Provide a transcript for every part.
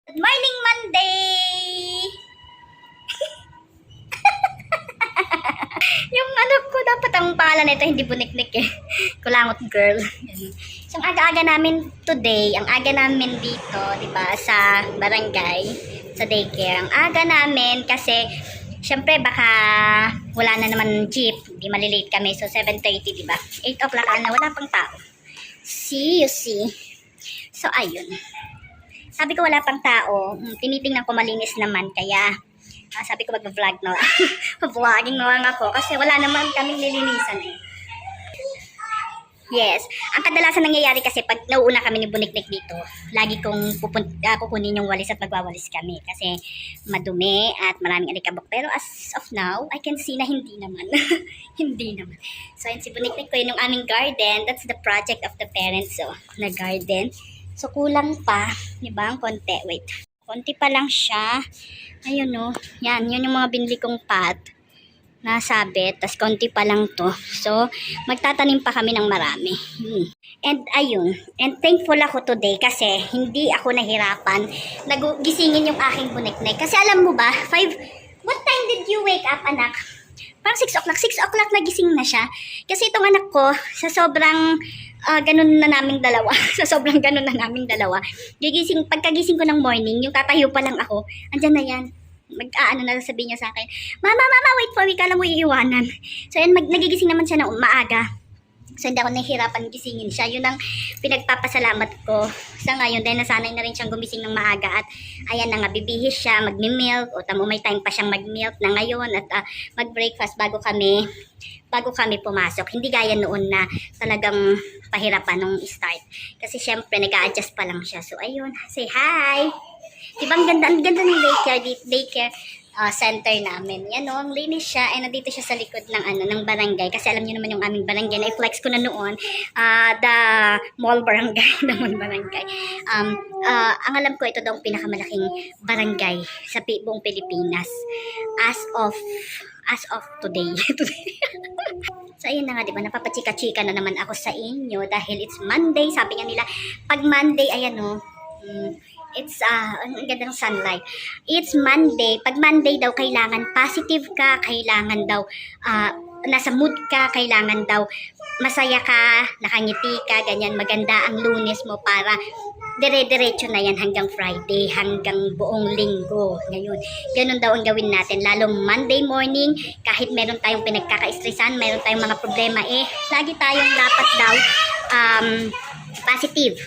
Good morning, Monday! Yung anak ko, dapat ang pangalan nito, hindi buniknik eh. Kulangot girl. So, ang aga-aga namin today, ang aga namin dito, di ba, sa barangay, sa daycare. Ang aga namin kasi, syempre, baka wala na naman jeep, di malilate kami. So, 7:30, di ba? 8 o'clock na, wala pang tao. See, you see. So, ayun. Sabi ko wala pang tao, tinitingnan ko malinis naman, kaya sabi ko mag-vlog na. Vlogging na lang ako kasi wala naman kaming nilinisan eh. Yes, ang kadalasan nangyayari kasi pag nauuna kami ni Buniknik dito, lagi kong kukunin yung walis at magwawalis kami kasi madumi at maraming alikabok. Pero as of now, I can see na hindi naman. Hindi naman. So yun si Buniknik ko, yun yung aming garden. That's the project of the parents, so, na garden. So, kulang pa. Diba? Ang konti. Wait. Konti pa lang siya. Ayun, no. Yan. Yun yung mga binili kong pot. Nasabit. Tas konti pa lang to. So, magtatanim pa kami ng marami. And, ayun. And thankful ako today kasi hindi ako nahirapan nagisingin yung aking Buniknik. Kasi alam mo ba, what time did you wake up, anak? Parang 6 o'clock. 6 o'clock nagising na siya. Kasi itong anak ko, sa sobrang ganun na naming dalawa. Sa sobrang ganun na naming dalawa. Pagkagising ko ng morning, yung tatayo pa lang ako, andyan na yan. Mag-aano na sabihin niya sa akin, Mama, wait for me, kala mo iiwanan. So yan, nagigising naman siya na maaga. So hindi ako nahihirapan gisingin siya. Yun ang pinagpapasalamat ko sa ngayon dahil nasanay na rin siyang gumising ng maaga at ayan na nga, bibihis siya, magmi-milk o tamo may time pa siyang mag-milk na ngayon at mag-breakfast bago kami pumasok. Hindi gaya noon na talagang pahirapan nung start. Kasi syempre nag-a-adjust pa lang siya. So ayun, say hi! Diba ang ganda ng daycare center namin. Yan o, ang linis siya. Ay, nandito siya sa likod ng barangay. Kasi alam niyo naman yung aming barangay. Na-flex ko na noon. The mall barangay. The mall barangay. Ang alam ko, ito daw ang pinakamalaking barangay sa buong Pilipinas. As of today. So, ayun na nga, diba? Napapachika-chika na naman ako sa inyo dahil it's Monday. Sabi nga nila, pag Monday, ayan o, it's, ang ganda ng sunlight. It's Monday. Pag Monday daw, kailangan positive ka, kailangan daw, nasa mood ka, kailangan daw, masaya ka, nakangiti ka, ganyan, maganda ang Lunes mo para dire-diretso na yan hanggang Friday, hanggang buong linggo. Ngayon, ganun daw ang gawin natin. Lalong Monday morning, kahit meron tayong pinagkaka-stressan, meron tayong mga problema, lagi tayong dapat daw, positive.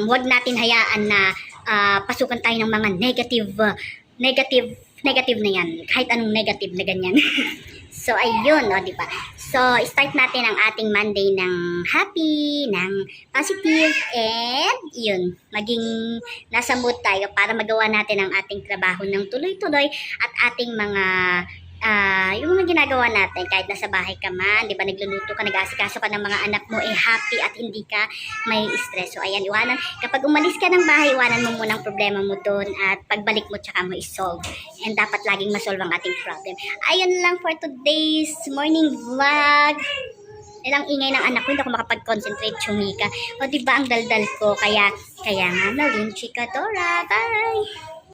Huwag natin hayaan na pasukan tayo ng mga negative na yan. Kahit anong negative na ganyan. So, ayun, no, diba? So, start natin ang ating Monday ng happy, ng positive, and yun, maging nasa mood tayo para magawa natin ang ating trabaho ng tuloy-tuloy at ating mga yung mga ginagawa natin kahit nasa bahay ka man, di ba, nagluluto ka, nag-aasikaso ka ng mga anak mo, happy at hindi ka may stress. So ayan, iwanan, kapag umalis ka ng bahay, iwanan mo muna ang problema mo doon at pagbalik mo tsaka mo isolve. And dapat laging masolve ang ating problem. Ayun lang for today's morning vlog. Ilang ingay ng anak ko, hindi ako makapag-concentrate, chumika. O diba ang daldal ko, kaya nga, Nalin Chikadora. Bye!